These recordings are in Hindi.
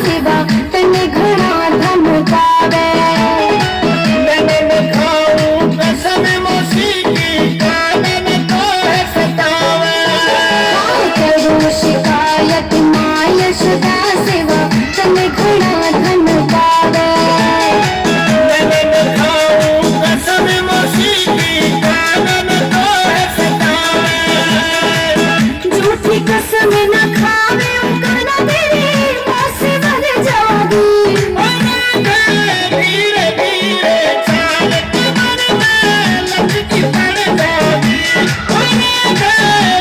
सेवा तने घड़ा धमकावे। नैनन खाऊं कसम मौसीकी कानन को है सतावे। करूं शिकायत माँ यशोदा सेवा तने घड़ा धमकावे। नैनन खाऊं कसम मौसीकी कानन को है सतावे। झूठी कसम न खावे उनका तेरी माँ से मर जाऊंगी। धीरे धीरे चाल कमर में लचकी पड़ जाऊंगी।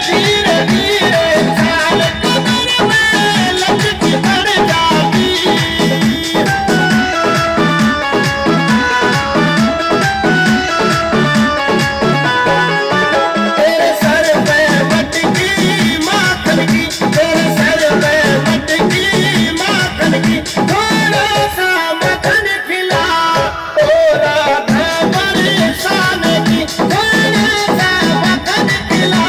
धीरे धीरे चाल कमर में लचकी पड़ जाऊंगी। तेरे सर पे मटकी माखन की, तेरे सर पे मटकी माखन की, थोड़ा सा मक्खन खिला ओ राधा परेशान की। थोड़ा सा मक्खन खिला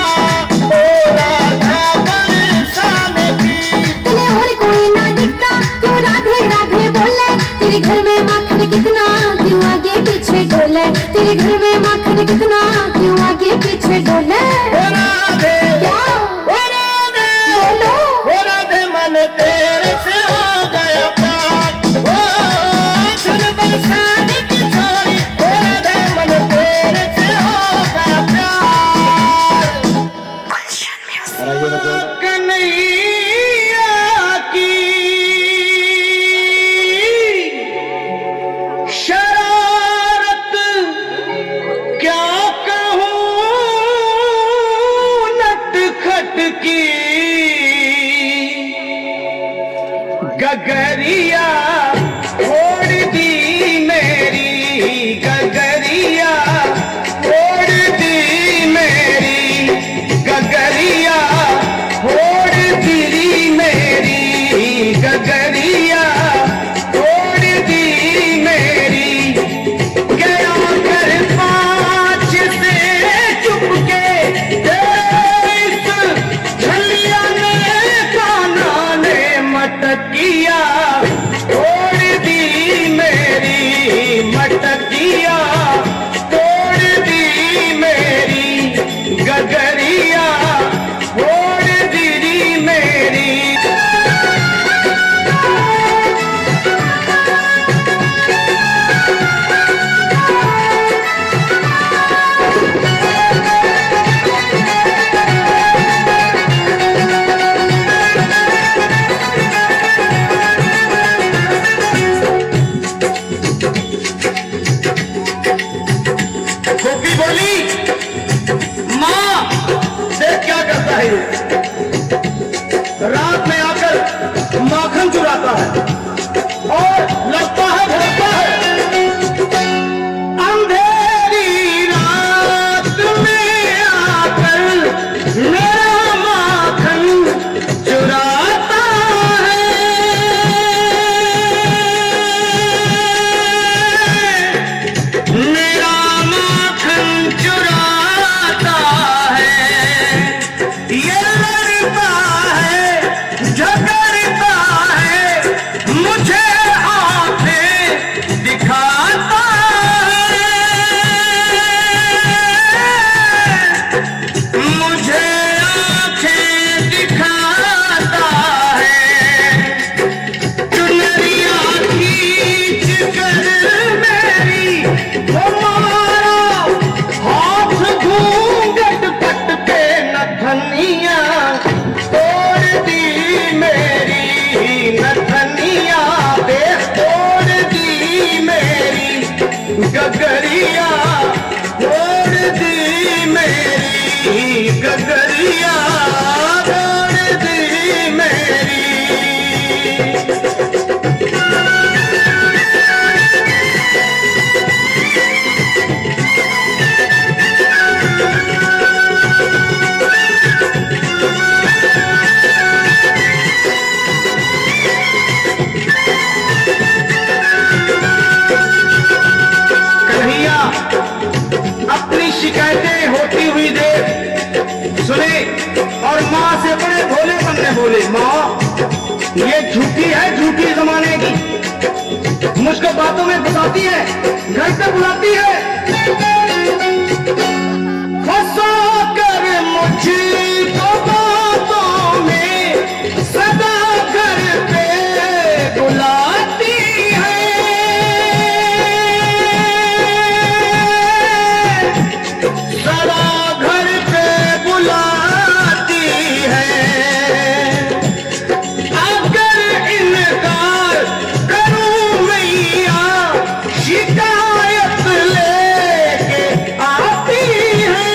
ओ राधा परेशान की। तने और कोई ना दिखता क्यों राधे राधे बोले। तेरे घर में माखन कितना क्यों आगे पीछे डोले। तेरे घर में माखन कितना क्यों आगे पीछे डोले। ओ राधे, क्या ओ राधे, बोलो ओ राधे मन तेरे से हो गया प्यार। ओ सुन बरसाने की छोरी, ओ राधे मन तेरे से हो गया प्यार। कन्हैया की शरारत क्या कहूँ नटखट की। गगरिया छोड़ दी मेरी, गगरिया छोड़ दी मेरी, गगरिया छोड़ दी मेरी, गगरिया छोड़ दी मेरी। गया कर पाँच से चुपके, इस झलिया ने काना ने मटकिया छोड़ दी मेरी, मटकिया छोड़ दी मेरी, गगरिया छोड़ दी मेरी। बातों में घुसाती है, घर पे बुलाती है। फंसा कर मुझको बातों में सदा घर पे बुलाती है। सदा घर पे बुलाती है। अगर इनकार करूं मैया शिकायत लेके आती है।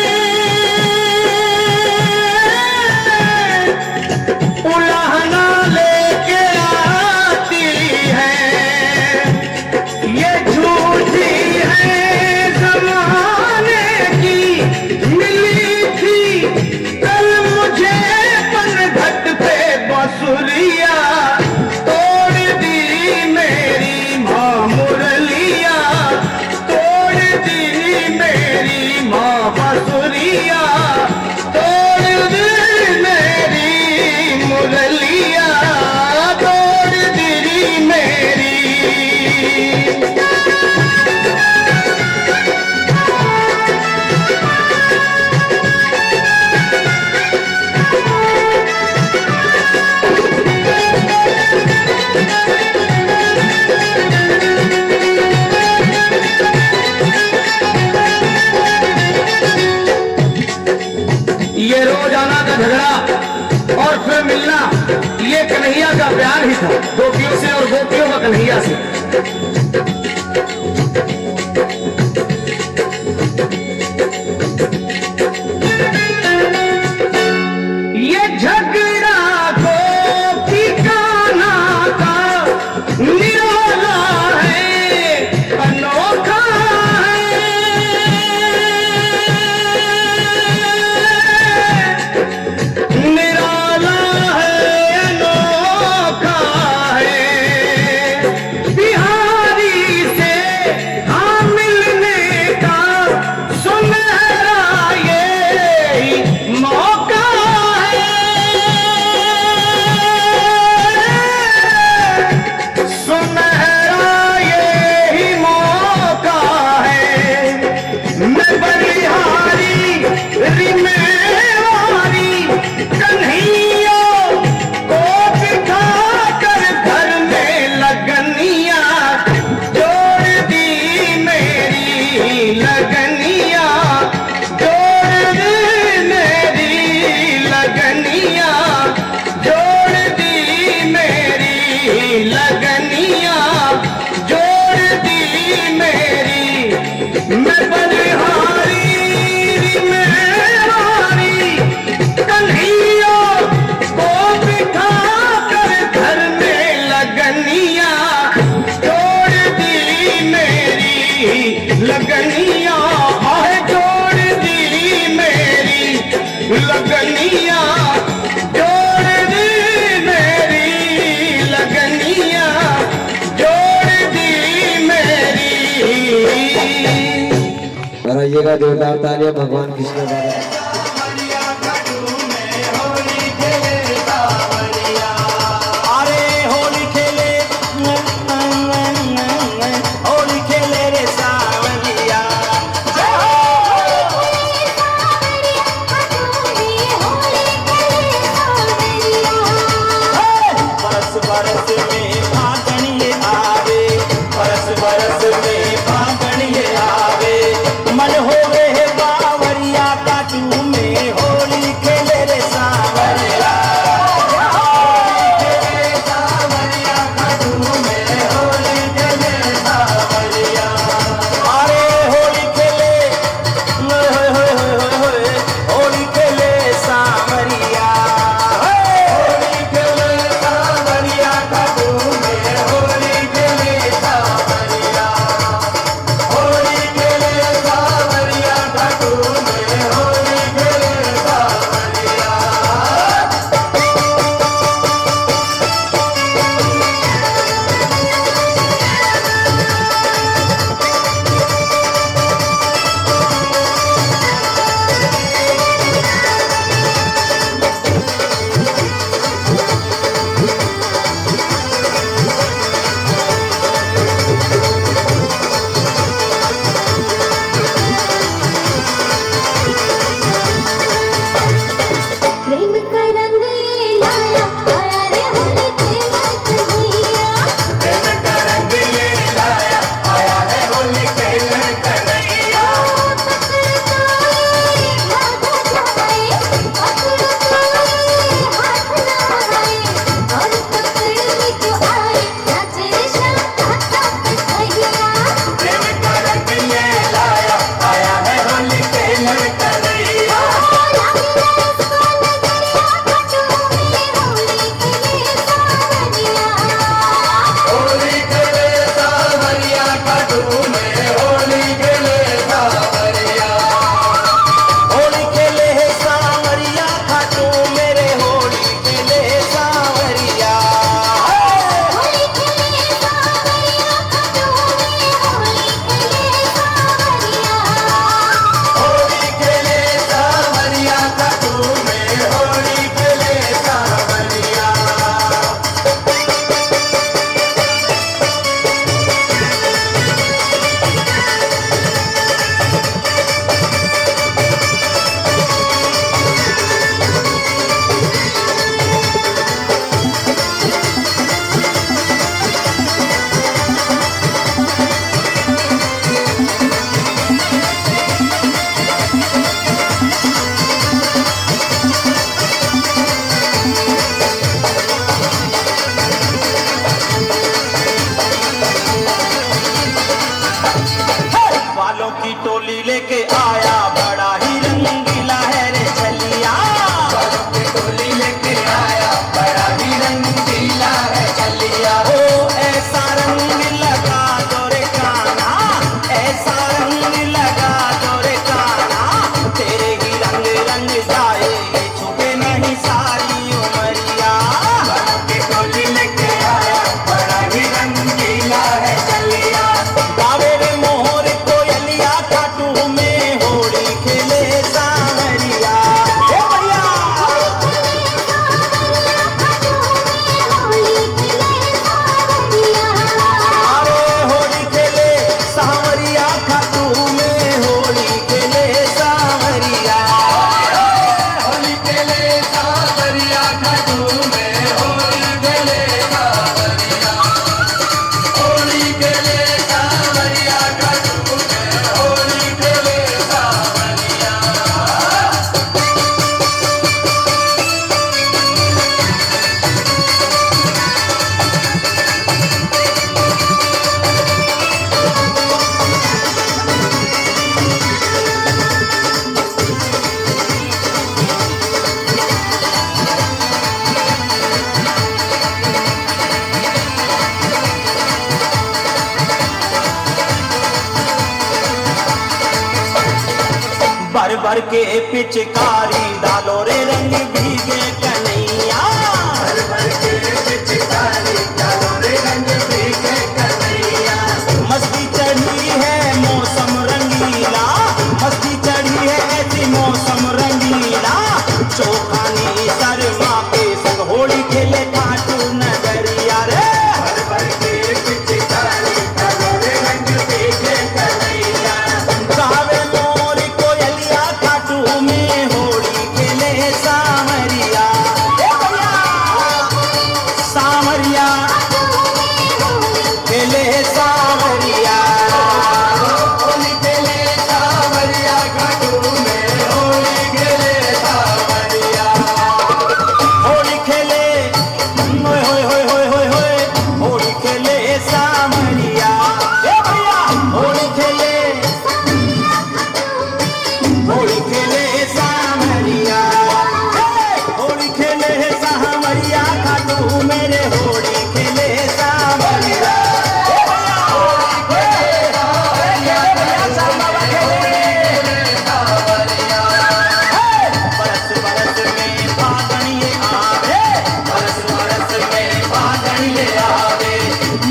उलाहना लेके आती है। ये झूठी है ज़माने की मिली थी कल मुझे पनघट पे बांसुरिया। तोड़ दी मेरी माँ मुरलिया। तोड़ दी मेरी माँ बांसुरिया। तोड़ दी मेरी मुरलिया। तोड़ दी मेरी। ये रोजाना का झगड़ा और फिर मिलना, ये कन्हैया का प्यार ही था, गोपियों से और गोपियों का कन्हैया से। ये झगड़ा गोपी कान्हा का निराला है, अनोखा निराला है, अनोखा है। बिहारी से हाँ मिलने का सुनहरा ये मौका है। सुनहरा ये मौका है। मैं बलिहारी रिमेवारी कन्हैया को बिठा कर घर में लगनिया। जोड़ दी मेरी लगनिया। जोड़ दी मेरी लगनिया। जोड़ दी मेरी लगनिया। जोड़ दी मेरी। मैं बलिहारी रिमेवारी कन्हैया को बिठा कर घर में लगनिया। जोड़ दी मेरी लगनिया। हाय जोड़ दी मेरी लगनिया। जोड़ दी मेरी लगनिया। जोड़ दी मेरी। और आइएगा जोरदार तालियां भगवान कृष्ण द्वारा। अरे होली खेले होली खेले रे सावरिया। बरस बरस में फागणिये आवे। बरस बरस में फागणिये आवे। मन होवे है बावरिया का तू टोली लेके आया बड़ा ही रंगीला है रे छलिया। बालों की टोली लेके आया बड़ा ही रंगीला है छलिया। ओ ऐसा रंग लगा दो रे काना, ऐसा रंग लगा दो रे काना, तेरे ही रंग रंग जाएगी छुपे नहीं सारी उमरिया। बालों की टोली लेके आया बड़ा ही रंगीला है छलिया। गावे रे मोहर कोयलिया खाटू में होली खेले सांवरिया। हे भैया अरे होली खेले सांवरिया खाटू में होली खेले सांवरिया। होली खेले सांवरिया खाटू में होली खेले सांवरिया। होली खेले सांवरिया खाटू में होली खेले सांवरिया। भर भर के पिचकारी डालो रे रंग भीगे कन्हैया। भर भर के पिचकारी डालो रे रंग भीगे कन्हैया। मस्ती चढ़ी है मौसम रंगीला, मस्ती चढ़ी है ऐसी मौसम रंगीला। चौखानी शर्मा के संग होली खेले खाटू नगरिया रे। भर भर के पिचकारी डालो रे रंग भीगे कन्हैया। गावे मोर कोयलिया खाटू में होली खेले सांवरिया। हे भैया सांवरिया खेले सांवरिया। होली खेले सांवरिया खाटू में होली खेले सांवरिया। होली खेले होय होय होय होय होय होय होली खेले सांवरिया। हे भैया होली खेले होली खेले सांवरिया। होली खेले सांवरिया खाटू मेरे होली खेले सांवरिया। होली खेले सांवरिया सांवरिया खेले सांवरिया। बरस बरस में फागण ये आवे, बरस बरस में फागण ये आवे।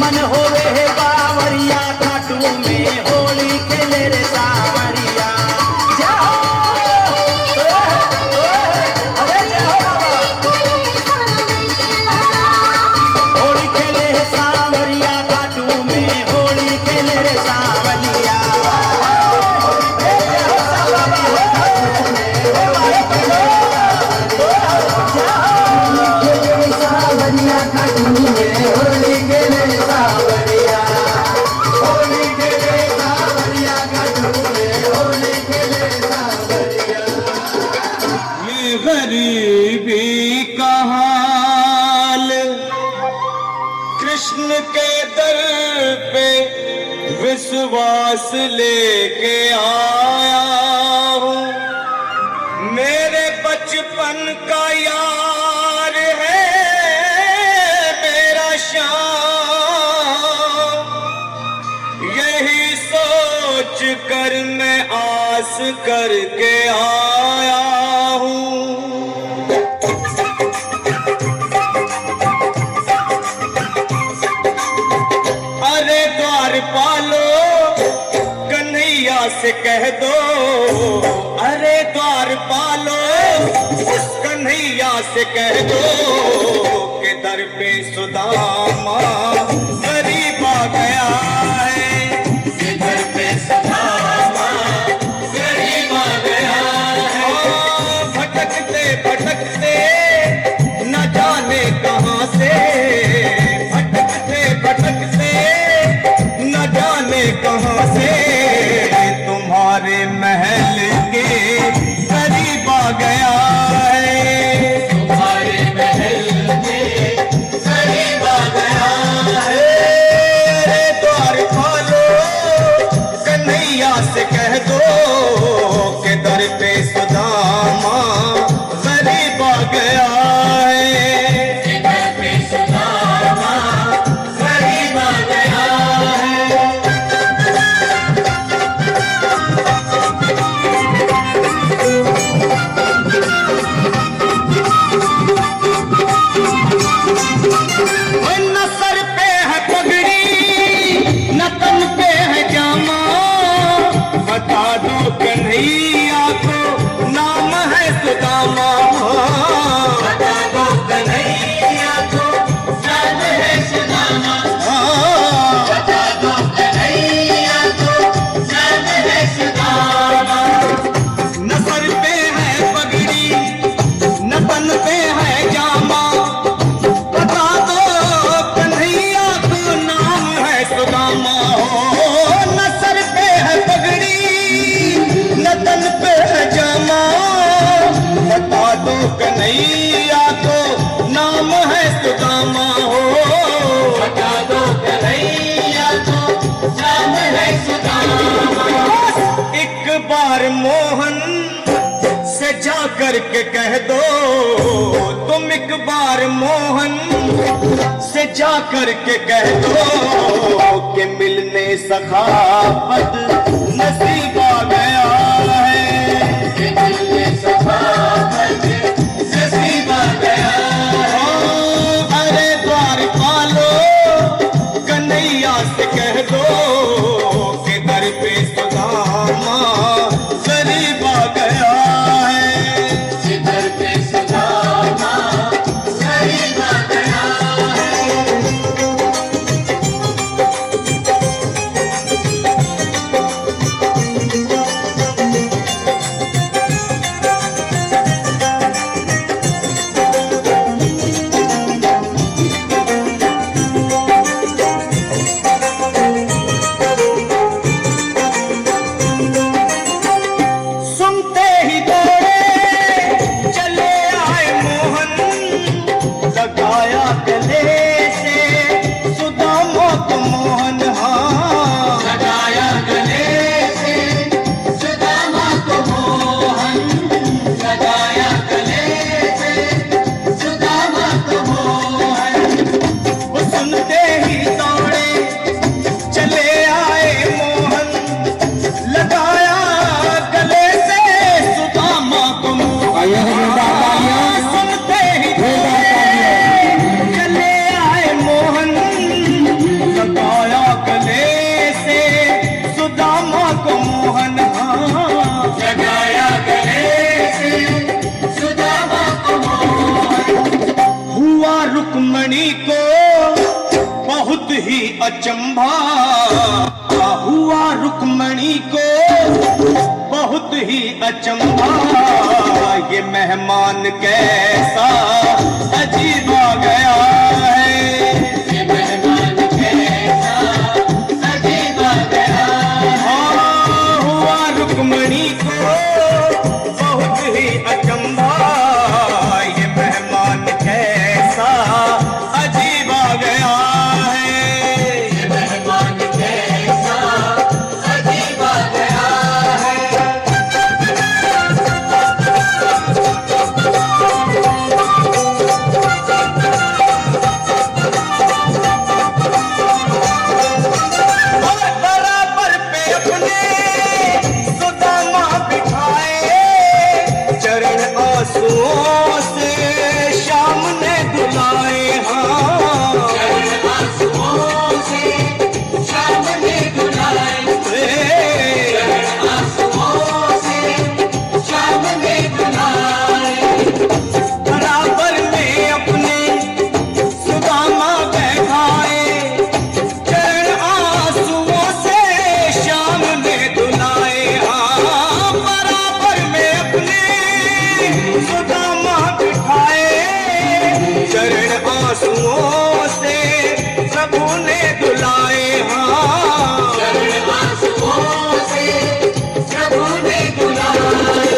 मन होवे है बावरिया खाटू में होली खेले रे सांवरिया। होली खेले सांवरिया खाटू में होली खेले रे सांवरिया। सांवरिया खाटू में होली खेले सांवरिया। होली खेले सांवरिया खाटू में होली खेले सांवरिया। ये गरीबी का हाल कृष्ण के दर पे विश्वास लेके आया हूँ। मेरे बचपन का यार है मेरा श्याम, यही सोच कर मैं आस करके आया हूँ। अरे द्वारपालो कन्हैया से कह दो, अरे द्वारपालो कन्हैया से कह दो कि दर पे सुदामा गरीब आ गया है। कि दर पे सुदामा गरीब आ गया है। भटकते भटकते न जाने कहाँ से, भटकते भटकते न जाने कहाँ से तुम्हारे महल के करीब आ गया है। तुम्हारे महल के करीब आ गया करके कह दो तुम एक बार मोहन से जा करके कह दो कि मिलने सखावत नसीब आ गया है, कि मिलने सखावत नसीब आ गया है। अरे द्वार पालो कन्हैया से कह दो कि दर पे सुदामा गरीब आ गया है, कि दर पे सुदामा गरीब आ गया है। सुनते ही दौड़े चले आए मोहन, लगाया गले से सुदामा को मोहन, हाँ लगाया गले से सुदामा को मोहन, लगाया गले से सुदामा को मोहन। वो सुनते ही दौड़े चले आए मोहन, लगाया गले से सुदामा को मोहन। सुनते ही चले आए मोहन, लगाया गले से सुदामा को मोहन, हाँ लगाया गले से सुदामा को मोहन। हुआ रुक्मणी को बहुत ही अचंभा, हुआ रुक्मणी को बहुत ही अचंभा, ये मेहमान कैसा अजीब आ गया है, ये मेहमान कैसा अजीब आ गया है। हाँ, हुआ रुक्मणी को बहुत ही अचंभा, ये मेहमान कैसा अजीब आ गया है, ये मेहमान कैसा अजीब आ गया है। और बराबर पे अपने सुदामा बिठाए, चरण आंसुओं से शाम ने धुलाए, हाँ चरण आंसुओं से शाम ने धुलाए, चरण आंसुओं से शाम ने धुलाए। बराबर में अपने सुदामा बैठाए, चरण आंसुओं से शाम ने धुलाए, हाँ बराबर में अपने सुदामा बिठाए, चरण आंसुओं से प्रभु ने धुलाए, हाँ चरण आंसुओं से प्रभु ने धुलाए।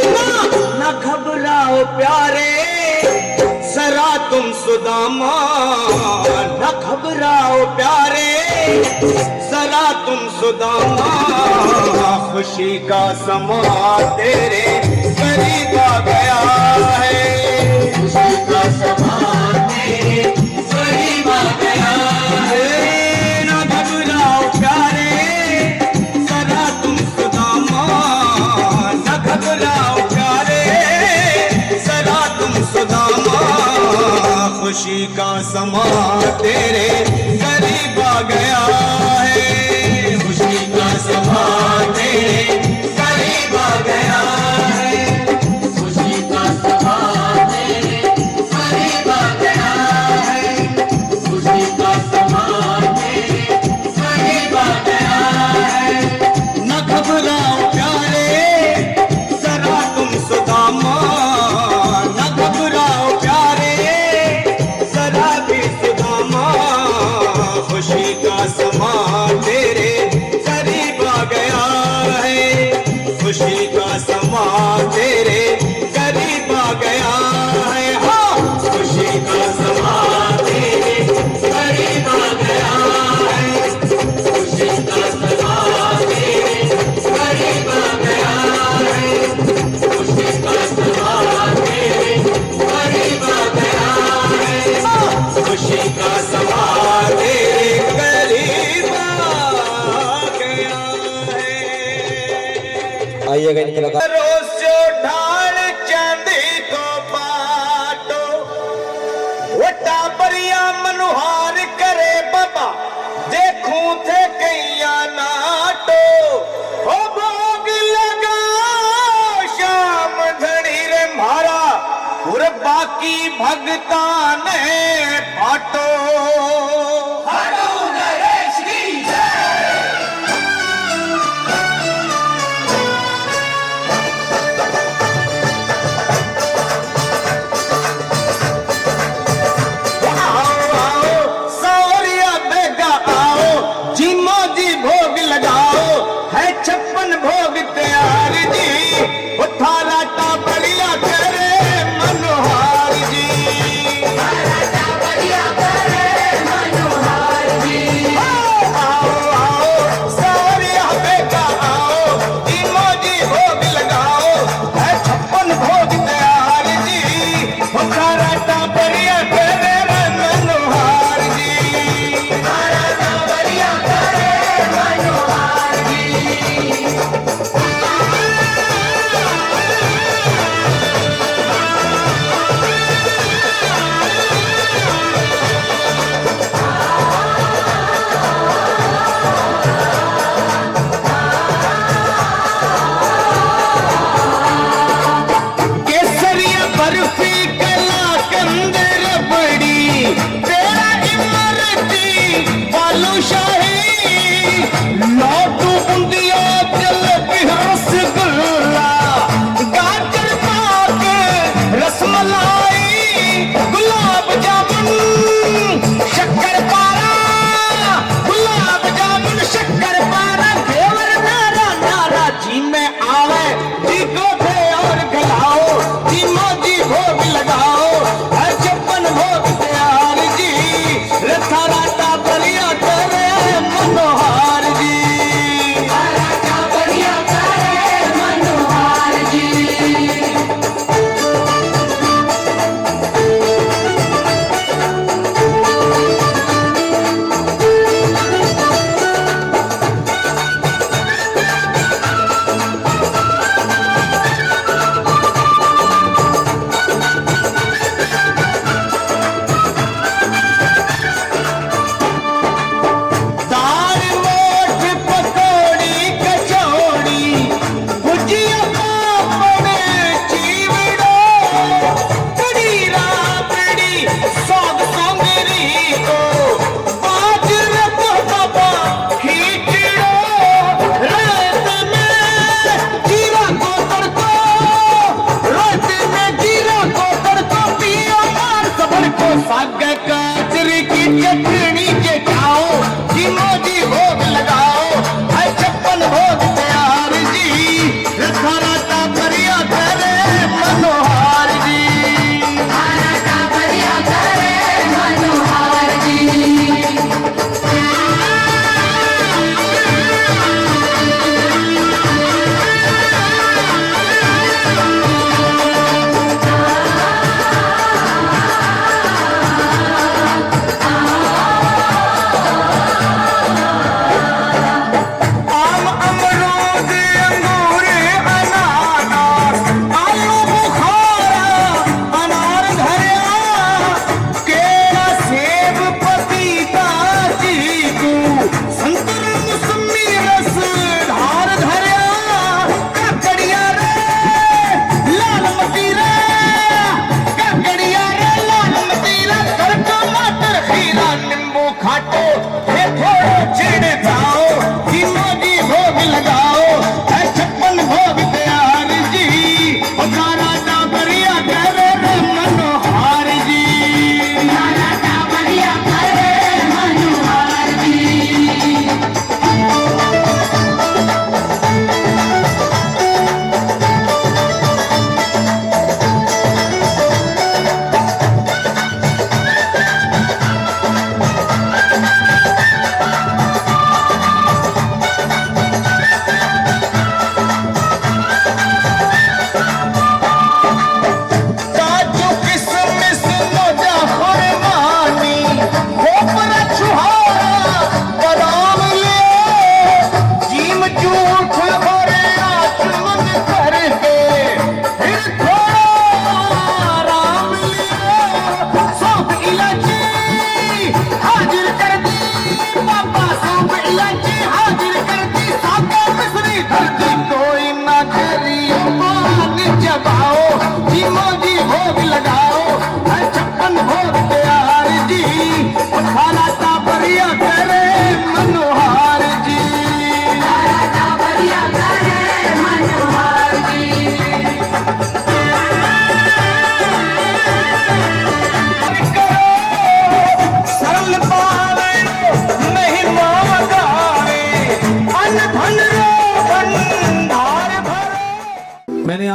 न घबराओ प्यारे जरा तुम सुदामा, न घबराओ प्यारे जरा तुम सुदामा, खुशी का समा तेरे करीब आ गया है, खुशी का समा तेरे करीब आ गया है। न घबराओ प्यारे जरा तुम सुदामा, न घबराओ प्यारे जरा तुम सुदामा, खुशी का समा तेरे करीब आ गया है, खुशी का समा तेरे करीब आ गया है, खुशी का समा तेरे करीब आ गया है, खुशी का समा तेरे करीब आ गया है। न घबराओ प्यारे जरा तुम सुदामा, न घबराओ प्यारे जरा भी सुदामा, खुशी का समा तेरे करीब आ गया है, खुशी का समा तेरे करीब आ गया है, हाँ खुशी का समा तेरे करीब आ गया है, खुशी का समा तेरे करीब आ गया है, खुशी का समा आइएगा इनके लगा रोस्यो ढाल चांदी को बाटो वो टाबरिया मनुहार करे बाबा देखूं थे कैया नाटो ओ भोग लगा श्याम धनी रे मारा और बाकी भगता ने फाटो छप्पन भोग तैयार जी वो थारा टाबरिया करे मनोहार जी आओ आओ सारिया बेटा आओ तीनों जी भोग लगाओ है छप्पन भोग तैयार जी वो थारा टाबरिया करे मनोहार जी तारा टाबरिया करे मनोहार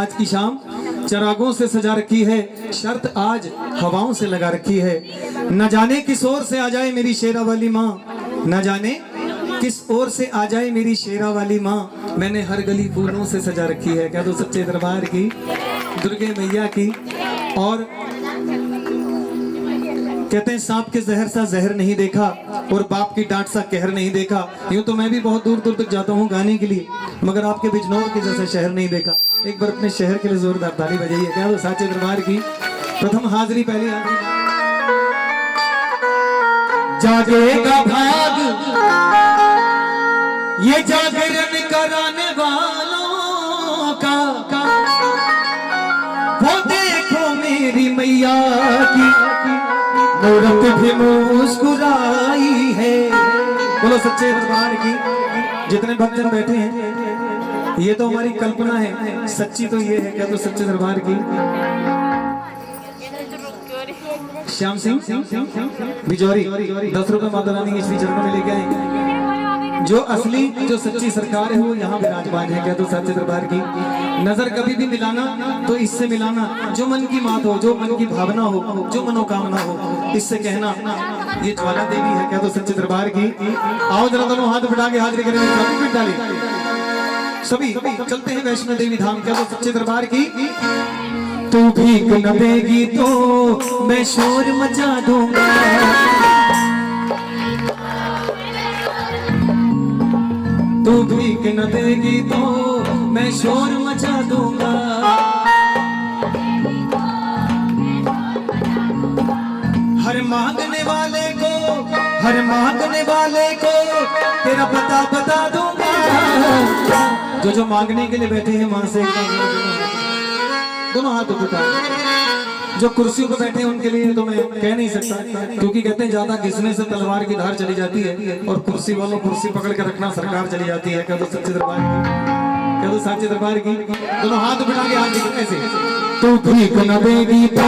आज की शाम चरागों से सजा रखी है, शर्त आज हवाओं से लगा रखी है। न जाने किस ओर से आ जाए मेरी शेरा वाली माँ, न जाने किस ओर से आ जाए मेरी शेरा वाली माँ, मैंने हर गली फूलों से सजा रखी है। कह दो सच्चे दरबार की, दुर्गे मैया की। और कहते हैं सांप के जहर सा जहर नहीं देखा और बाप की डांट सा कहर नहीं देखा। यूं तो मैं भी बहुत दूर दूर तक जाता हूँ गाने के लिए, मगर आपके बिजनौर के जैसा शहर नहीं देखा। एक बार अपने शहर के लिए जोरदार ताली बजाइए। क्या तो साचे दरबार की प्रथम हाजिरी, पहली हाजिरी। जागेगा भाग ये जागरण कराने वालों का, वो देखो मेरी मैया की मूरत भी मुस्कुराई है। बोलो सच्चे दरबार की। जितने भक्तजन बैठे हैं ये तो हमारी कल्पना है, सच्ची तो ये है। क्या तो सच्चे दरबार की। श्याम सिंह बिजौरी 10 रुपए माता रानी के श्री चरणों में लेके आएंगे। जो असली जो सच्ची सरकार है वो यहाँ विराजमान है। क्या तो सच्चे दरबार की। नजर कभी भी मिलाना तो इससे मिलाना, जो मन की बात हो, जो मन की भावना हो, जो मनोकामना हो, इससे कहना ये ज्वाला देवी है। क्या तो सच्चे दरबार की। आओ जरा दोनों हाथ बढ़ा के हाजिरी करेंगे सभी चलते हैं वैष्णो देवी धाम। क्या तो सच्चे दरबार की। तू भीख न देगी तो मैं शोर मचा दूंगा, तू भीख न देगी तो मैं शोर मचा दूंगा। हर मांगने वाले को, हर मांगने वाले को तेरा पता बता दूंगा। जो मांगने के लिए बैठे हैं मां से दोनों हाथ उठा। जो कुर्सियों पर बैठे हैं उनके लिए तो मैं कह नहीं सकता, क्योंकि कहते हैं ज्यादा घिसने से तलवार की धार चली जाती है और कुर्सी वालों कुर्सी पकड़ के रखना सरकार चली जाती है। कह दो सच्चे दरबार की। कह दो साचे दरबार की। दोनों हाथ बिठा के हाथ दिखने से। तू भीख न देगी तो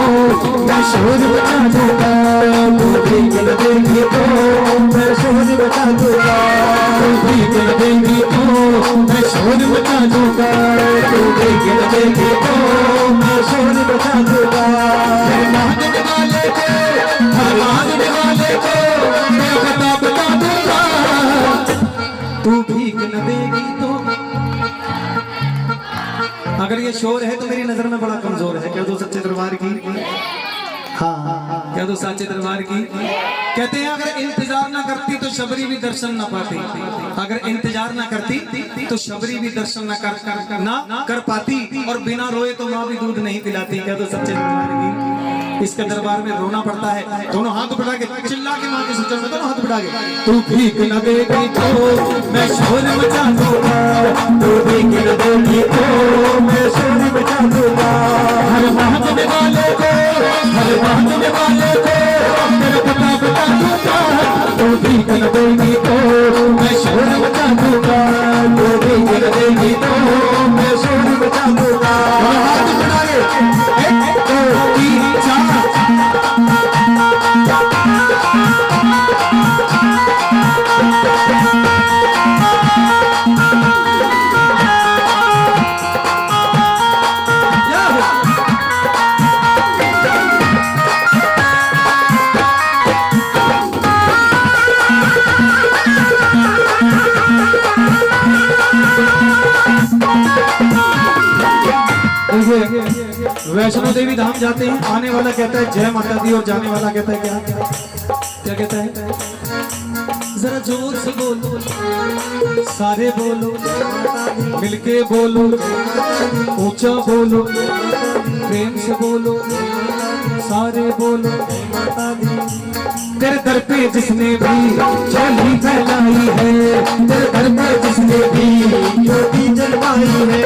मैं शोर बचा दूंगा, तू भीख न देगी तो मैं शोर बचा दूंगा, तू भीख न देगी तो मैं शोर बचा दूंगा, तू भीख न देगी तो मैं शोर बचा दूंगा। हर मांगने वाले को, हर मांगने वाले को मैं पता बता दूंगा। तू भीख न देगी तो। अगर ये शोर है तो मेरी नजर में बड़ा कमजोर है। कह दो सच्चे दरबार की। हाँ कह दो सच्चे दरबार की। कहते हैं अगर इंतजार ना करती तो शबरी भी दर्शन ना पाती, अगर इंतजार ना करती तो शबरी भी दर्शन ना कर पाती, और बिना रोए तो माँ भी दूध नहीं पिलाती। कह दो सच्चे दरबार की। इसके दरबार में रोना पड़ता है। दोनों हाथ बढ़ा के चिल्ला के माँ के सुचन में दोनों हाथ बढ़ा के। तू भीख न देगी तो मैं शोर मचा दूंगा, तू भीख न देगी तो मैं शोर मचा दूंगा। हर मांगने वाले को, हर मांगने वाले को मेरा पता बता दूंगा, तू भीख न देगी तो मैं शोर मचा दूंगा, तू भीख न देगी तो मैं शोर मचा दूंगा। हाथ बढ़ा के 1 2 3 4। वैष्णो देवी धाम जाते हैं, आने वाला कहता है जय माता दी और जाने वाला कहता है क्या क्या कहता है। जरा जोर से बोलो, सारे बोलो, मिलके बोलो, ऊंचा बोलो, प्रेम से बोलो, सारे बोलो। तेरे दर पे जिसने भी झोली फैलाई है, तेरे दर पे जिसने भी ज्योति जलवाई है,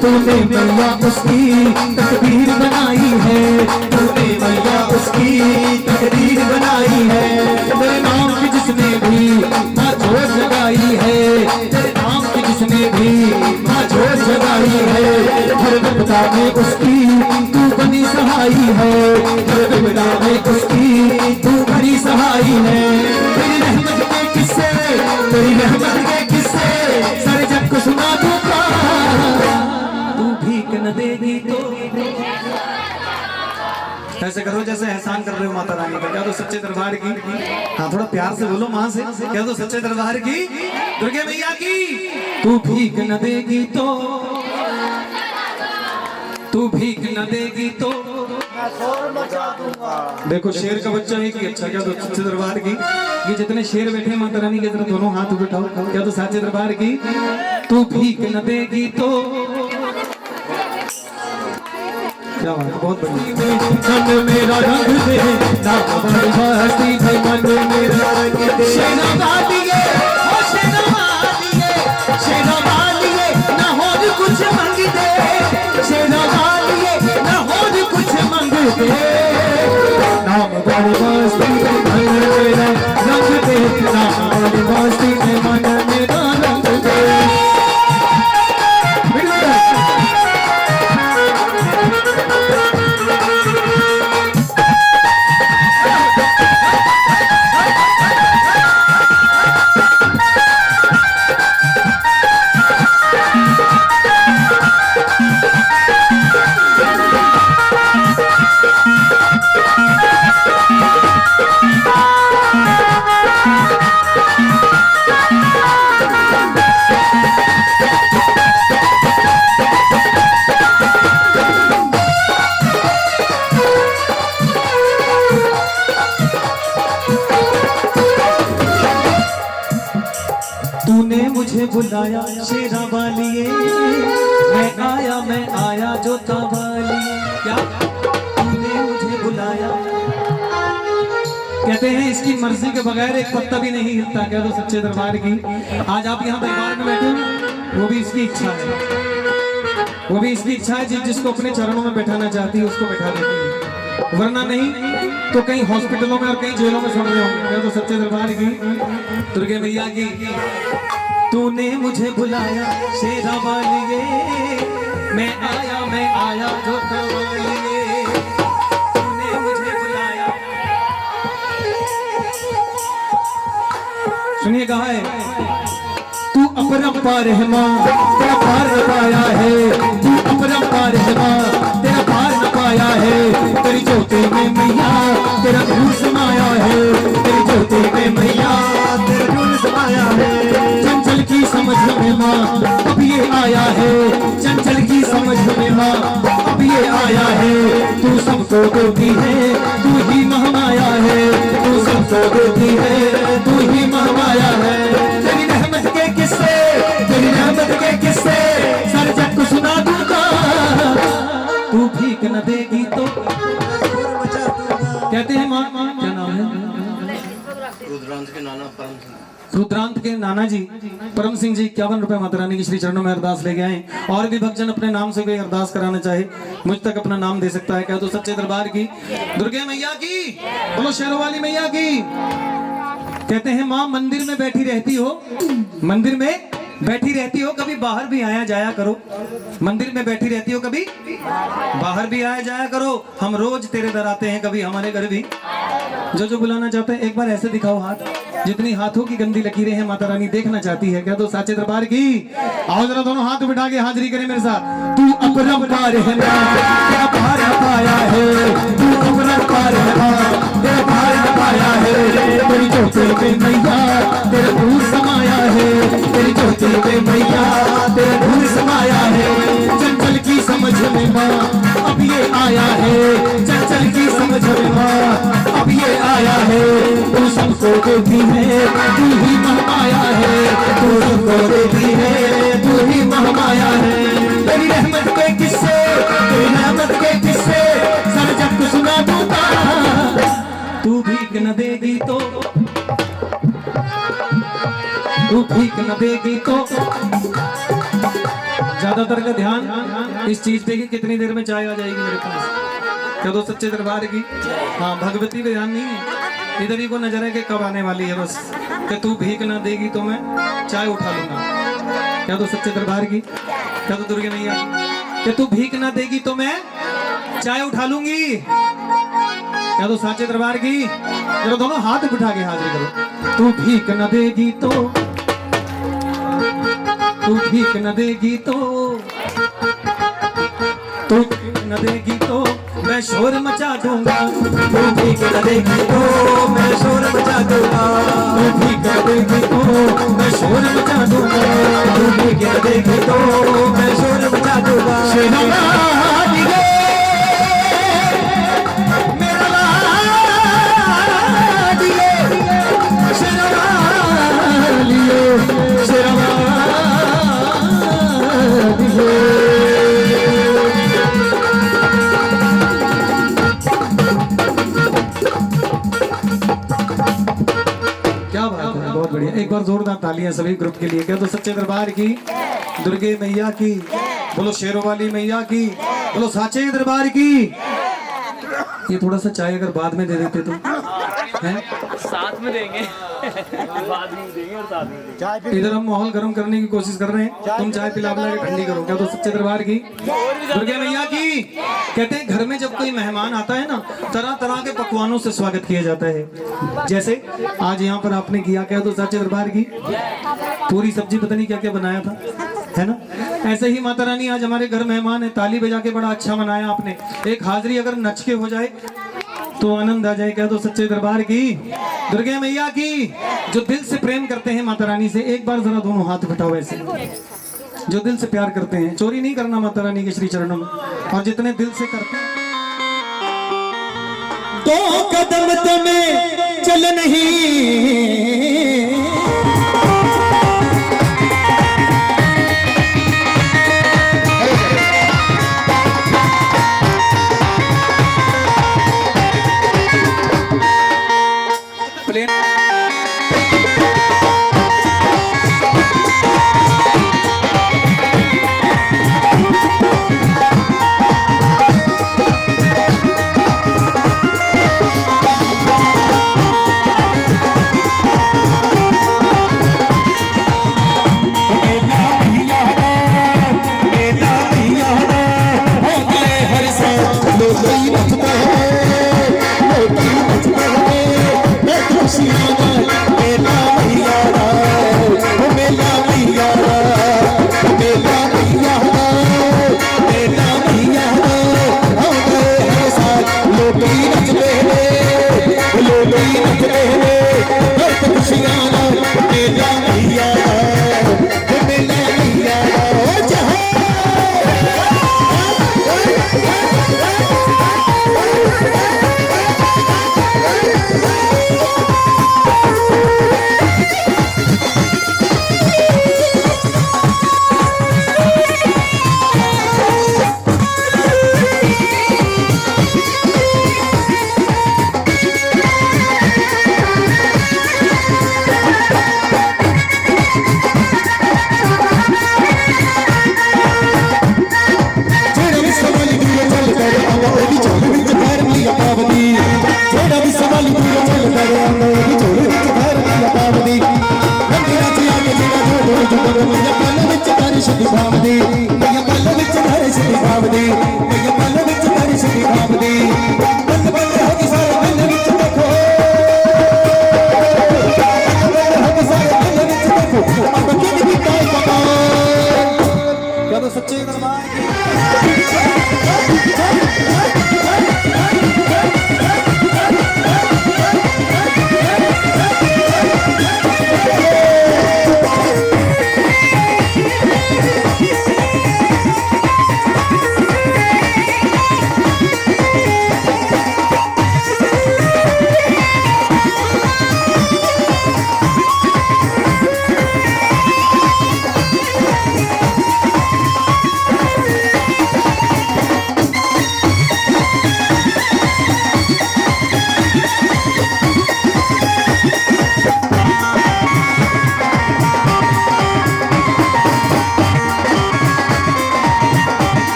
तूने मैया उसकी तकदीर बनाई है, तूने मैया उसकी तकदीर बनाई है। तेरे नाम की जिसने भी माँ जोत जगाई है, तेरे नाम की जिसने भी माँ जोत जगाई है, हर विपदा में उसकी तू बनी सहाई है, हर विपदा में उसकी तू बनी सहाई है। तेरी रहमत के किस्से, तेरी रहमत के किस्से सारे जग को सुना दूंगा। तू भीख न देगी करो जैसे एहसान कर रहे हो माता रानी का। क्या तो सच्चे दरबार की, हाँ थोड़ा प्यार से बोलो माँ से, क्या तो सच्चे दरबार की, दुर्गे मैया की। तू भीख न देगी तो, तू भीख न देगी तो देखो शेर का बच्चा एक ही अच्छा। क्या तो सच्चे दरबार की, ये जितने शेर बैठे हैं माता रानी के तरफ दोनों हाथ उठाओ। क्या तो सच्चे दरबार की, तू भीख न देगी तो, क्या बात है, बहुत बढ़िया। मन मेरा रंग दे ना बरसाती है, मन मेरा रंग दे। शेरा वालिए ओ शेरा वालिए, शेरा वालिए ना हो कुछ मंग दे, शेरा वालिए ना हो कुछ मंग दे। नाम बरसाती है मन मेरा रंग दे, नाम बरसाती है मन मेरा रंग दे। तूने मुझे बुलाया शेरा वालिए, मैं आया जोता वालिए। क्या तूने मुझे बुलाया, कहते हैं इसकी मर्जी के बगैर एक पत्ता भी नहीं हिलता। क्या तो सच्चे दरबार की, आज आप यहाँ दरबार में बैठे वो भी इसकी इच्छा है, वो भी इसकी इच्छा है। जिसको अपने चरणों में बैठाना चाहती है उसको बैठा देती है, वरना नहीं तो कहीं हॉस्पिटलों में और कहीं जेलों में सुन रहे होंगे। क्या तो सच्चे दरबार की, दुर्गे मैया की। तूने मुझे बुलाया शेरा वालिए, मैं आया जोता वालिए। तूने मुझे बुलाया, सुनिए कहा है, तू अपरंपार है माँ, तेरा पार न पाया है। तू अपरंपार है माँ, तेरा पार न पाया है। तेरी ज्योति में मैया तेरा नूर समाया है, तेरी ज्योति में मैया तेरा नूर समाया है। चंचल की समझ में माँ अब ये आया है, चंचल की समझ में माँ अब ये आया है। तू सबको देती है, तू ही महमाया है, तू सबको देती है, तू ही महमाया है। तेरी रहमत के किस्से, तेरी रहमत के किस्से सारे जग को सुना दूंगा। तू भीख न देगी तो, कहते हैं माँ क्या नाम है, रुद्रांत के नाना जी परम सिंह जी 51 रुपए माता रानी की श्री चरणों में अरदास लेके आए। और भी भक्तजन अपने नाम से कोई अरदास कराना चाहे मुझ तक अपना नाम दे सकता है। क्या तो सच्चे दरबार की, दुर्गे मैया की, बोलो शेरों वाली मैया की। कहते हैं माँ मंदिर में बैठी रहती हो, मंदिर में बैठी रहती हो, कभी बाहर भी आया जाया करो। मंदिर में बैठी रहती हो, कभी बाहर भी आया जाया करो। हम रोज तेरे दर आते हैं, कभी हमारे घर भी। जो बुलाना चाहते हैं एक बार ऐसे दिखाओ हाथ, जितनी हाथों की गंदी लकीरें हैं माता रानी देखना चाहती है। क्या तो साचे दरबार की, आओ जरा दोनों हाथ बिठा के हाजिरी करें मेरे साथ। तू अपरंपार है माँ, तेरा पार न पाया है। तू अपरंपार है माँ, तेरा पार न पाया है। तेरी ज्योति में मैया तेरा नूर समाया है, तेरी ज्योति में मैया तेरा नूर समाया है। चंचल की समझ में माँ अब ये आया है, चंचल की समझ में माँ अब ये आया है। तू सबको देती है, तू ही महमाया है, तू सबको देती है, तू ही महमाया है। तेरी रहमत के किस्से, तेरी रहमत के किस्से सर जग को सुना दूंगा। तू भीख न देगी तो, तू भीख न देगी तो। ज्यादातर का ध्यान इस चीज पे कि कितनी देर में चाय आ जाएगी मेरे पास। क्या तो सच्चे दरबार की, हाँ भगवती पे ध्यान नहीं है, इधर ही को नजर है कि कब आने वाली है बस। कि तू भीख ना देगी तो मैं चाय उठा लूंगा। क्या तो सच्चे दरबार की, क्या तो दुर्गे मैया, कि तू भीख ना देगी तो मैं चाय उठा लूंगी। क्या तो साचे दरबार की, जरा दोनों हाथ बिठा के हाजिर करो। तू भीख न देगी तो, तू भीख न देगी तो, तू न देगी तो मैं शोर मचा दूंगा, तू ठीक न देगी तो मैं शोर मचा दूंगा, तू ठीक न देगी तो मैं शोर मचा दूंगा, तू ठीक न देगी तो मैं शोर मचा दूंगा। बहुत बढ़िया, एक बार जोरदार तालियां सभी ग्रुप के लिए। क्या तो सच्चे दरबार की, दुर्गे मैया की, बोलो शेरों वाली मैया की, बोलो साचे दरबार की। ये थोड़ा सा चाय अगर बाद में दे देते तो हैं? साथ में देंगे बाद में देंगे और साथ में देंगे। इधर हम माहौल गर्म करने की कोशिश कर रहे हैं, तुम चाय पिला पिला के ठंडी करो। क्या तो सच्चे दरबार की, दुर्गे मैया की। कहते हैं घर में जब कोई मेहमान आता है ना, तरह तरह के पकवानों से स्वागत किया जाता है। जैसे आज यहाँ पर आपने किया, क्या तो सच्चे दरबार की पूरी सब्जी पता नहीं क्या क्या बनाया था, है ना। ऐसे ही माता रानी आज हमारे घर मेहमान है, ताली बजा के बड़ा अच्छा मनाया आपने। एक हाजिरी अगर नच के हो जाए तो आनंद आ जाए। क्या तो सच्चे दरबार की, दुर्गे मैया की। जो दिल से प्रेम करते हैं माता रानी से, एक बार जरा दोनों हाथ उठाओ ऐसे, जो दिल से प्यार करते हैं। चोरी नहीं करना माता रानी के श्री चरणों में, और जितने दिल से करते हैं। दो कदम तुम्हें चल नहीं,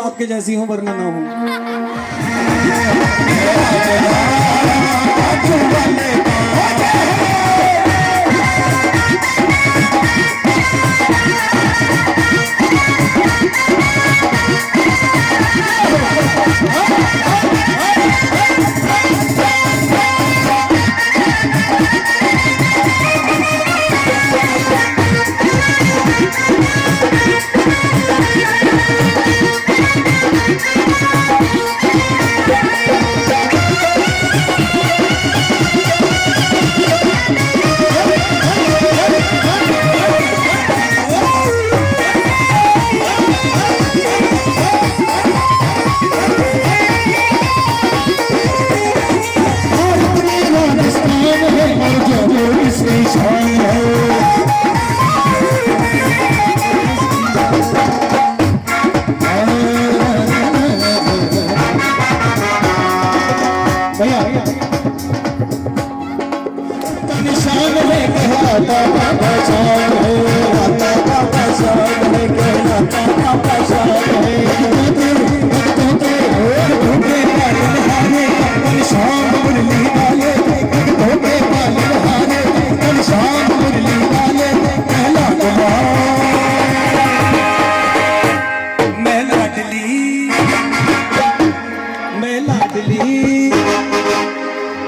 आपके जैसी हूँ वरना ना हूँ।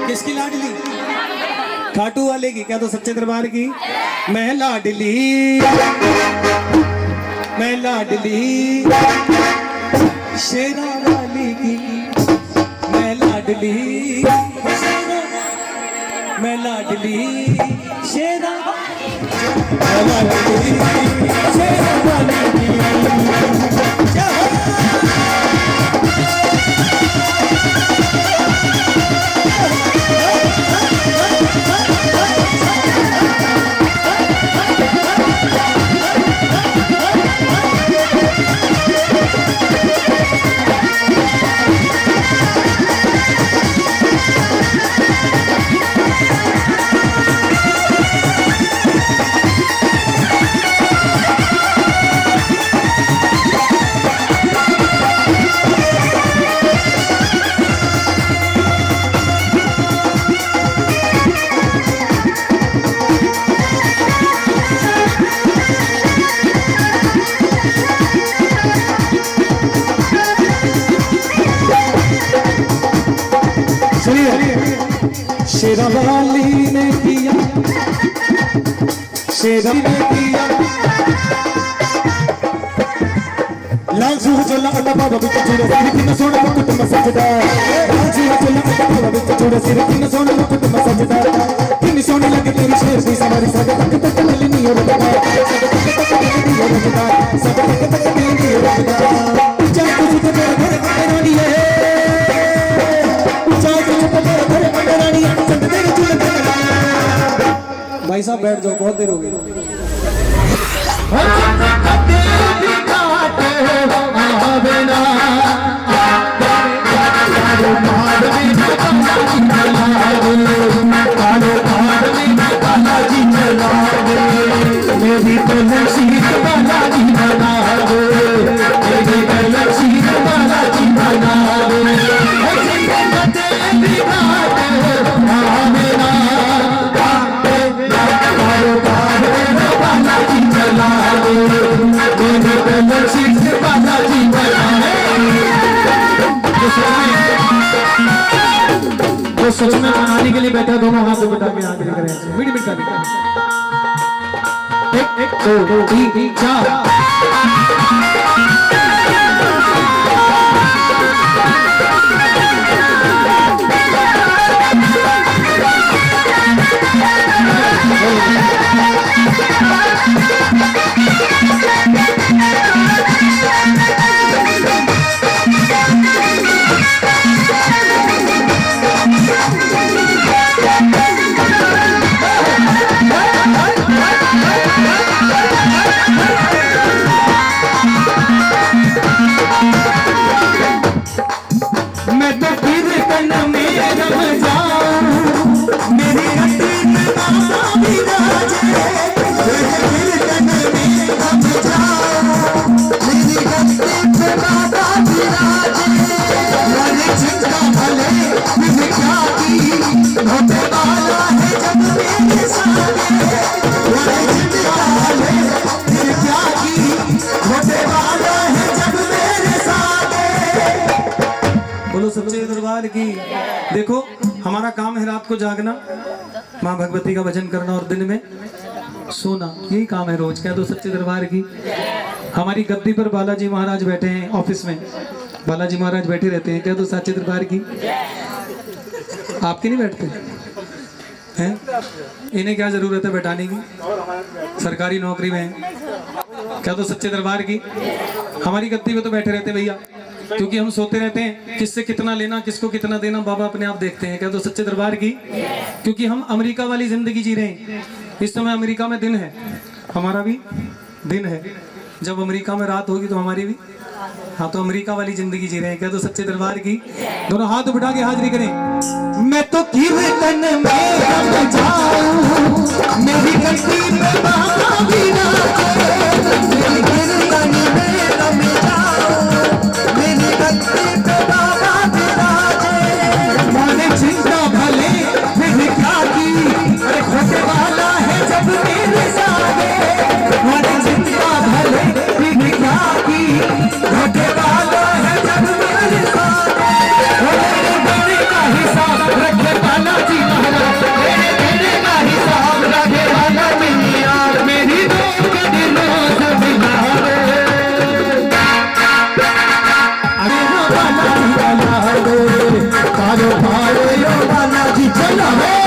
किसकी लाडली? खाटू वाले की, क्या तो सच्चे दरबार की। मैं लाडली, मैं लाडली शेरा वाली की, मैं लाडली, मैं लाडली शेरा, मैं लाडली शेरा वाली की। शेरा वाली ने किया, शेरा ने किया लाजू चला अड्डा बाबा बिच चूड़ा सिर किन सोना मुकुट मसजदा, लाजू चला अड्डा बाबा बिच चूड़ा सिर किन सोना मुकुट मसजदा। किन सोनी लगे तेरी शेर दी सवारी, सब तक तक मिलनी और रखदा, सब तक तक मिलनी और रखदा, सब तक तक मिलनी और रखदा। जा तुझ पे मेरा घर रानी है, जा तुझ पे मेरा घर रानी है, सब तेरे चूल्हे पे। भाई साहब बैठ जाओ, बहुत देर हो गई। मेरी तो नसीब बालाजी बना दो, मेरी तो नसीब बालाजी बना दो। तो सच में मनाने के लिए बैठा, दोनों हाथ बटा के आगे करें, मीट मीट कर। एक दो तीन चार। मैं तो फिर तन में रम जाऊं, मेरी हड्डी में बाबा विराजे, फिर तन में रम जाऊं, मेरी हड्डी में बाबा सच्चे दरबार की। देखो हमारा काम है रात को जागना, माँ भगवती का भजन करना और दिन में सोना, यही काम है रोज। कह दो सच्चे दरबार की। हमारी गद्दी पर बालाजी महाराज बैठे हैं, ऑफिस में बालाजी महाराज बैठे रहते हैं। कह दो सच्चे दरबार की। आपके नहीं बैठते हैं? इन्हें क्या जरूरत है बैठाने की, सरकारी नौकरी में है। क्या तो सच्चे दरबार की। हमारी गद्दी पे तो बैठे रहते भैया, क्योंकि हम सोते रहते हैं, किससे कितना लेना किसको कितना देना बाबा अपने आप देखते हैं। क्या तो सच्चे दरबार की। क्योंकि हम अमेरिका वाली जिंदगी जी रहे हैं। इस समय अमेरिका में दिन है, हमारा भी दिन है। जब अमेरिका में रात होगी तो हमारी भी, हाँ तो अमेरिका वाली जिंदगी जी रहे हैं। क्या तो सच्चे दरबार की। दोनों हाथ उठा के हाजिरी करें। मैं तो कीर्तन में रम जाऊं, मेरी गद्दी पे बाबा भी नाचे। मेरी कीर्तन में रम जाऊं, मेरी गद्दी पे बाबा भी नाचे। माने चिंता भले फिर क्या की, अरे खोटे वाला है जब मेरे सागे। माने चिंता भले फिर क्या की, खोटे वाला है जब मेरे सागे। मेरे बेटे का हिसाब रखे बालाजी महाराज, मेरे का हिसाब रखे वाला मेरी यार, मेरी दो दिनों से बिगाड़े। अरे हो बालाजी चला रे, कारोबार यो बालाजी चला रे।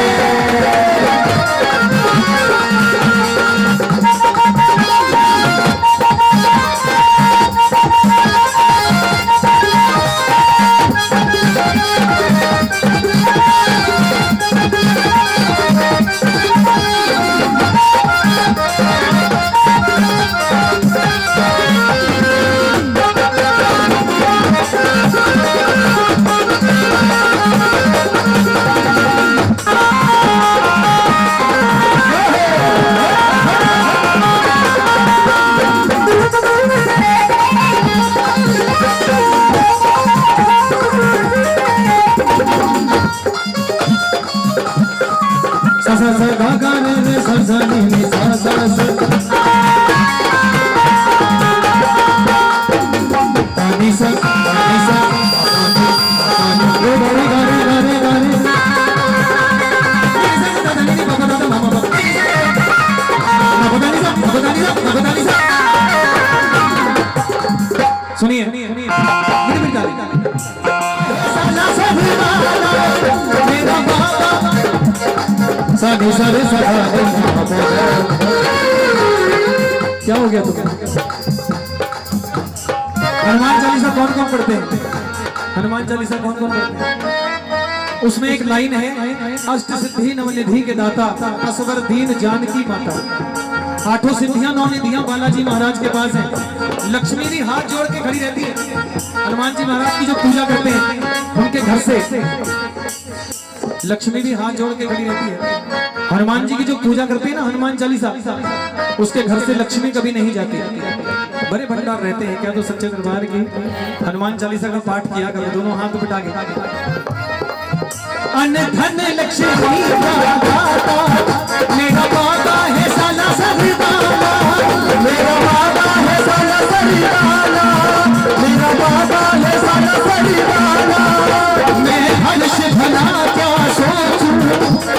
सुनिए क्या हो गया तुम्हें? हनुमान चालीसा कौन कौन पढ़ते हैं? हनुमान चालीसा कौन कौन पढ़ते हैं? उसमें एक लाइन है, अष्ट सिद्धि नवनिधि के दाता, असवर दीन जानकी माता। आठों सिद्धियां नौ निधियां बालाजी महाराज के पास हैं। लक्ष्मी जी हाथ जोड़ के खड़ी रहती है। हनुमान जी महाराज की जो पूजा करते हैं उनके घर से लक्ष्मी भी हाथ जोड़ के खड़ी रहती है। हनुमान जी की जो पूजा करते हैं ना, हनुमान चालीसा, उसके घर से लक्ष्मी कभी नहीं जाती। बड़े भंडार रहते हैं। क्या तो सच्चे दरबार की। हनुमान चालीसा का पाठ किया करो, दोनों हाथ उठा के। अन धन लक्ष्मी का दाता, मेरा बाबा है साला सरदारा, मेरा बाबा है साला सरदारा, मेरा बाबा है साला सरदारा। मैं हर्ष भला क्या सोचूं,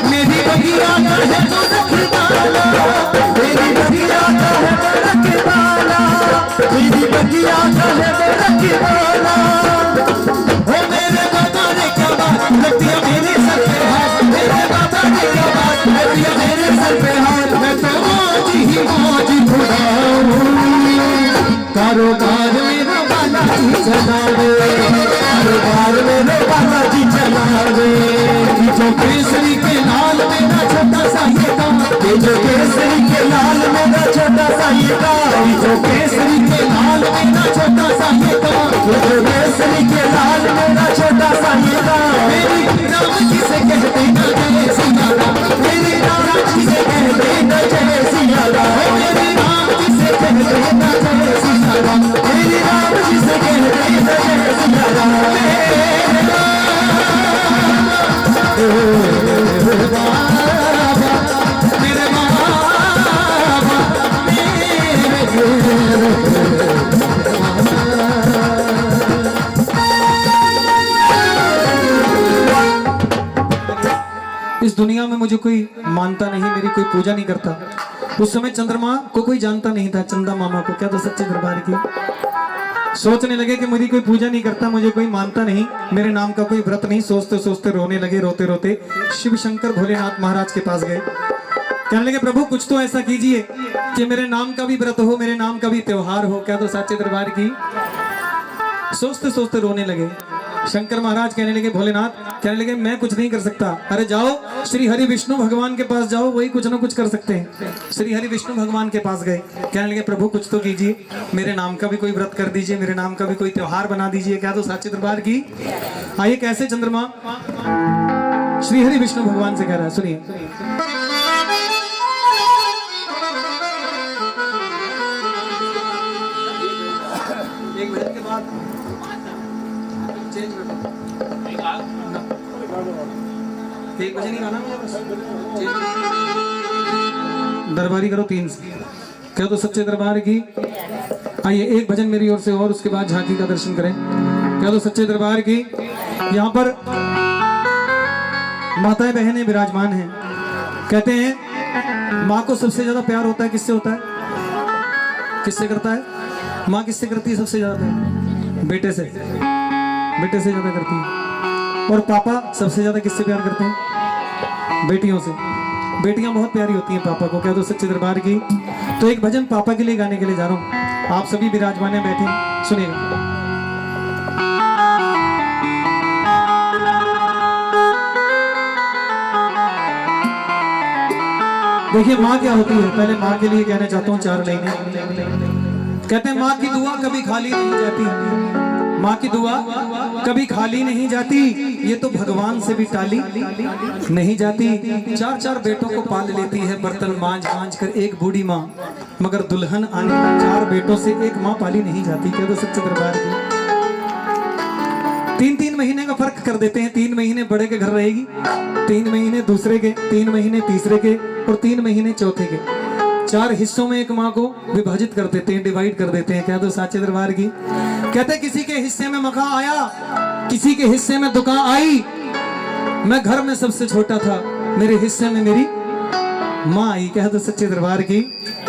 मेरी बगिया का है तो रखवाला, मेरी बगिया का है तो रखवाला, मेरी बगिया का है तो रखवाला। ओ मेरे बाबा ने क्या बात लगती है मेरे सर पे हाथ, मेरे बाबा ने क्या बात लगती है मेरे सर पे हाथ। मैं तो आज ही आज खुदाऊं, कारोबार मेरा बालाजी चलावे, कारोबार मेरा बालाजी चलावे। जो केसरी के लाल मेरा छोटा सा ये काम, जो केसरी के लाल मेरा छोटा सा ये काम, जो केसरी के लाल मेरा छोटा सा ये काम, जो केसरी के लाल मेरा छोटा सा ये काम। मेरी राम जी से कहते न जय सिया राम, मेरी राम जी से कहते न जय सिया राम, मेरी राम जी से कहते न जय सिया राम, मेरी राम जी से कहते न जय सिया राम। मेरे बाबा मेरे इस दुनिया में मुझे कोई मानता नहीं, मेरी कोई पूजा नहीं करता। उस समय चंद्रमा को कोई जानता नहीं था, चंदा मामा को। क्या तो सच्चे दरबार की सोचने लगे कि मेरी कोई पूजा नहीं करता, मुझे कोई मानता नहीं, मेरे नाम का कोई व्रत नहीं। सोचते सोचते रोने लगे। रोते रोते शिव शंकर भोलेनाथ महाराज के पास गए। कहने लगे प्रभु कुछ तो ऐसा कीजिए कि मेरे नाम का भी व्रत हो, मेरे नाम का भी त्योहार हो। क्या तो सच्चे दरबार की सोचते सोचते रोने लगे। शंकर महाराज कहने लगे, भोलेनाथ कहने लगे मैं कुछ नहीं कर सकता। अरे जाओ श्री हरि विष्णु भगवान के पास जाओ, वही कुछ ना कुछ कर सकते हैं। श्री हरि विष्णु भगवान के पास गए। कहने लगे प्रभु कुछ तो कीजिए, मेरे नाम का भी कोई व्रत कर दीजिए, मेरे नाम का भी कोई त्योहार बना दीजिए। क्या तो सच्चे दरबार की आइए कैसे चंद्रमा श्री हरि विष्णु भगवान से कह रहा है, सुनिए। एक मिनट के बाद एक बजे नहीं गाना मुझे बस। दरबारी करो 3 से। क्या तो सच्चे दरबार की आइए एक भजन मेरी ओर से और उसके बाद झांकी का दर्शन करें। क्या तो सच्चे दरबार की यहाँ पर माताएं बहनें विराजमान हैं। कहते हैं माँ को सबसे ज्यादा प्यार होता है किससे होता है? किससे करता है? माँ किससे करती है सबसे ज्यादा प्यार? बेटे से। बेटे से ज्यादा करती है। और पापा सबसे ज्यादा किससे प्यार करते हैं? बेटियों से। बेटियां बहुत प्यारी होती हैं पापा को। क्या तो सच्चे दरबार की तो एक भजन पापा के लिए गाने के लिए जा रहा हूँ। आप सभी विराजमान हैं, बैठे सुनिएगा। देखिए माँ क्या होती है, पहले माँ के लिए कहना चाहता हूँ 4 लाइनें। कहते हैं माँ की दुआ कभी खाली नहीं जाती, माँ की दुआ कभी खाली नहीं जाती, ये तो भगवान से भी टाली नहीं जाती। 4 बेटों को पाल लेती है बर्तन मांझ मांझ कर एक बूढ़ी माँ, मगर दुल्हन आने 4 बेटों से एक माँ पाली नहीं जाती। क्या तो सच्चे दरबार की 3 महीने का फर्क कर देते हैं। 3 महीने बड़े के घर रहेगी, 3 महीने दूसरे के, 3 महीने तीसरे के और 3 महीने चौथे के। 4 हिस्सों में एक माँ को विभाजित कर देते हैं, डिवाइड कर देते हैं। क्या तो साचे दरबार की कहते किसी के हिस्से में मखा आया, किसी के हिस्से में दुका आई, मैं घर में सबसे छोटा था, मेरे हिस्से में मेरी माँ आई। क्या तो सच्चे दरबार की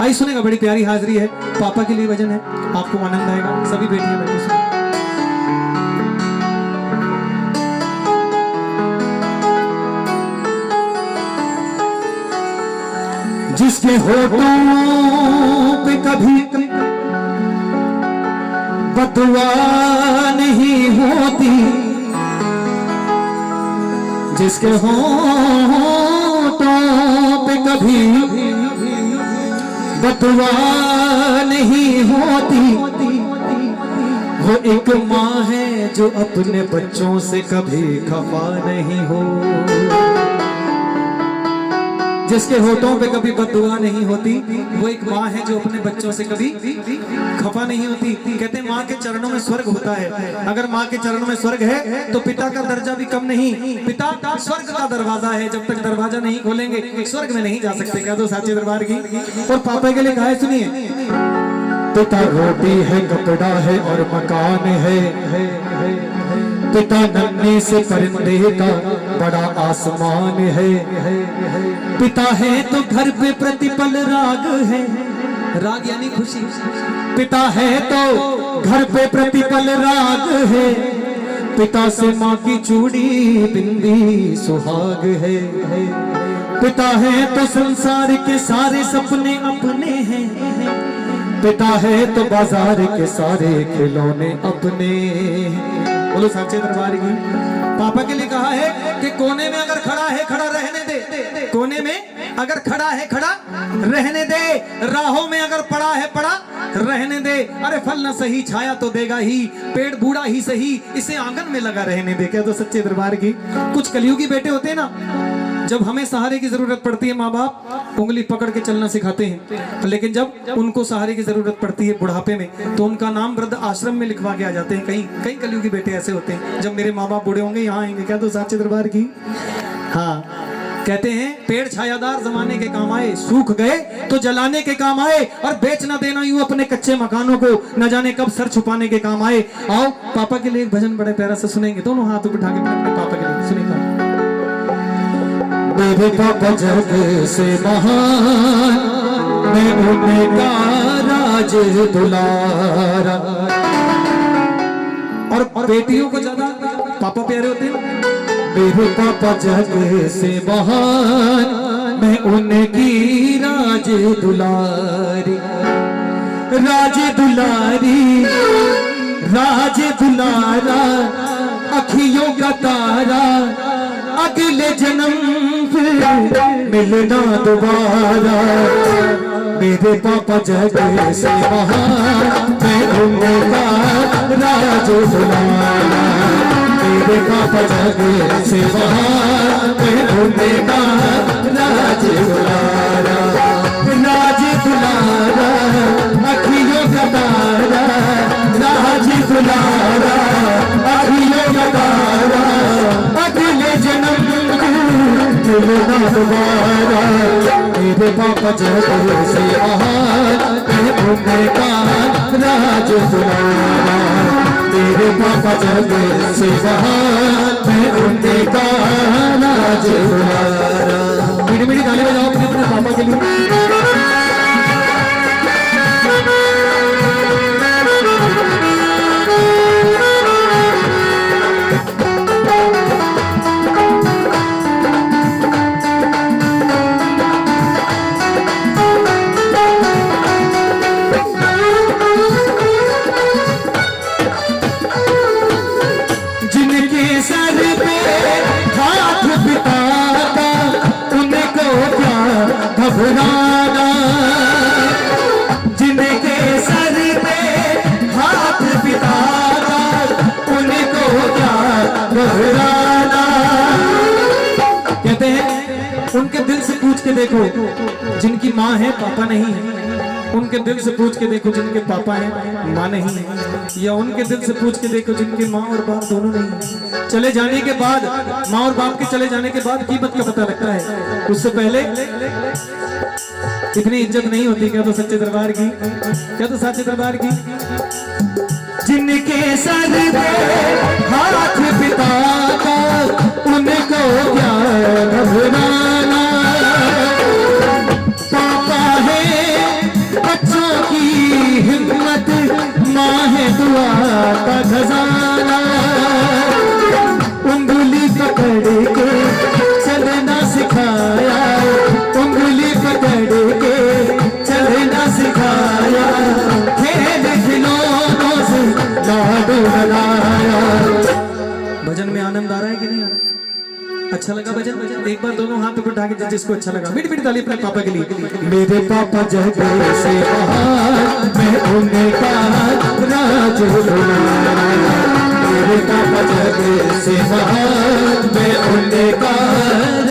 आई सुनेगा। बड़ी प्यारी हाजिरी है, पापा के लिए वजन है, आपको आनंद आएगा। सभी बेटियां बैठी सुनिए। जिसके होठों पे कभी बदुआ नहीं होती, जिसके होठों पे कभी बदुआ नहीं होती, वो एक माँ है जो अपने बच्चों से कभी खफा नहीं हो। जिसके होठों पे कभी बददुआ नहीं होती, वो एक माँ है जो अपने बच्चों से कभी खफा नहीं होती। कहते हैं माँ के चरणों में स्वर्ग होता है। अगर माँ के चरणों में स्वर्ग है तो पिता का दर्जा भी कम नहीं। पिता स्वर्ग का दरवाजा है, जब तक दरवाजा नहीं खोलेंगे स्वर्ग में नहीं जा सकते। क्या तो साचे दरबार की और पापा के लिए कहा है, सुनिए। पिता रोटी है, कपड़ा है और मकान है, पिता नन्हे से परिंदे का बड़ा आसमान है, पिता है तो घर पे प्रतिपल राग है, राग यानी खुशी। पिता है तो घर पे प्रतिपल राग है, पिता से माँ की चूड़ी बिंदी सुहाग है, पिता है तो संसार के सारे सपने अपने हैं, पिता है तो बाजार के सारे खिलौने अपने। बोलो साचे दरबार की। पापा के लिए कहा है कि कोने में अगर खड़ा है खड़ा रहने दे, कोने में अगर खड़ा है खड़ा रहने दे, राहों में अगर पड़ा है पड़ा रहने दे। अरे फल न सही छाया तो देगा ही, पेड़ बूढ़ा ही सही इसे आंगन में लगा रहने दे। क्या तो सच्चे दरबार की। कुछ कलयुगी बेटे होते हैं ना, जब हमें सहारे की जरूरत पड़ती है माँ बाप उंगली पकड़ के चलना सिखाते हैं, लेकिन जब उनको सहारे की जरूरत पड़ती है बुढ़ापे में तो उनका नाम वृद्ध आश्रम में लिखवा के आ जाते हैं। कई कलयुगी बेटे ऐसे होते हैं, जब मेरे माँ बाप बूढ़े होंगे यहाँ आएंगे। क्या तो साचे दरबार की। हाँ कहते हैं पेड़ छायादार जमाने के काम आए, सूख गए तो जलाने के काम आए, और बेच ना देना यूं अपने कच्चे मकानों को, न जाने कब सर छुपाने के काम आए। आओ पापा के लिए एक भजन बड़े प्यारा से सुनेंगे, दोनों हाथ उठा के अपने पापा के लिए सुनेगा। मेरे पापा जग से महान, मैं उनका राज दुलारा। और बेटियों को ज्यादा पापा प्यारे होते हैं। मेरे पापा जग से महान, मैं उनकी राज दुलारी। राज दुलारी राज दुलारा, अखियों का तारा, अगले जन्म फिर मिलना दोबारा। मेरे पापा जग से महान, मैं उनका राज दुलारा। मेरे पापा जग से महान, मैं उनका राज दुलारा। राज दुलारा, अखियों का तारा, राज दुलारा, अखियों का तारा, अगले जन्म मिलना दोबारा। मेरे पापा जग से महान, मैं उनका राज दुलारा। मेरे पापा जग से महान, मैं उनका राज दुलारा। मीठी मीठी ताली बजाओ अपने पापा के लिए। घबराना, जिनके सर पे हाथ बिताना, उनको क्या घबराना। कहते हैं उनके दिल से पूछ के देखो जिनकी माँ है पापा नहीं है, उनके दिल से पूछ के देखो जिनके पापा हैं माँ नहीं है, या उनके दिल से पूछ के देखो जिनके माँ और बाप दोनों नहीं है। चले जाने के बाद, माँ और बाप के चले जाने के बाद कीमत का पता लगता है, उससे पहले इतनी इज्जत नहीं होती। क्या तो सच्चे दरबार की, क्या तो सच्चे दरबार की। जिनके सर पे हाथ बिताता, उनको क्या घबराना। पापा है बच्चों की हिम्मत, माँ है दुआ का खजाना। उंगली पकड़ के चलना सिखाया, उंगली पकड़ के चलना सिखाया, खेल खिलौनों से लाडो बनाया। भजन में आनंद आ रहा है कि नहीं आ रहा? अच्छा लगा भजन? एक बार दोनों हाथ उठा के जिसको अच्छा लगा मीठी मीठी ताली अपने पापा के लिए। मेरे पापा जग से महान, मैं उनका राज दुलारा। मेरे पापा जग से महान, मैं उनका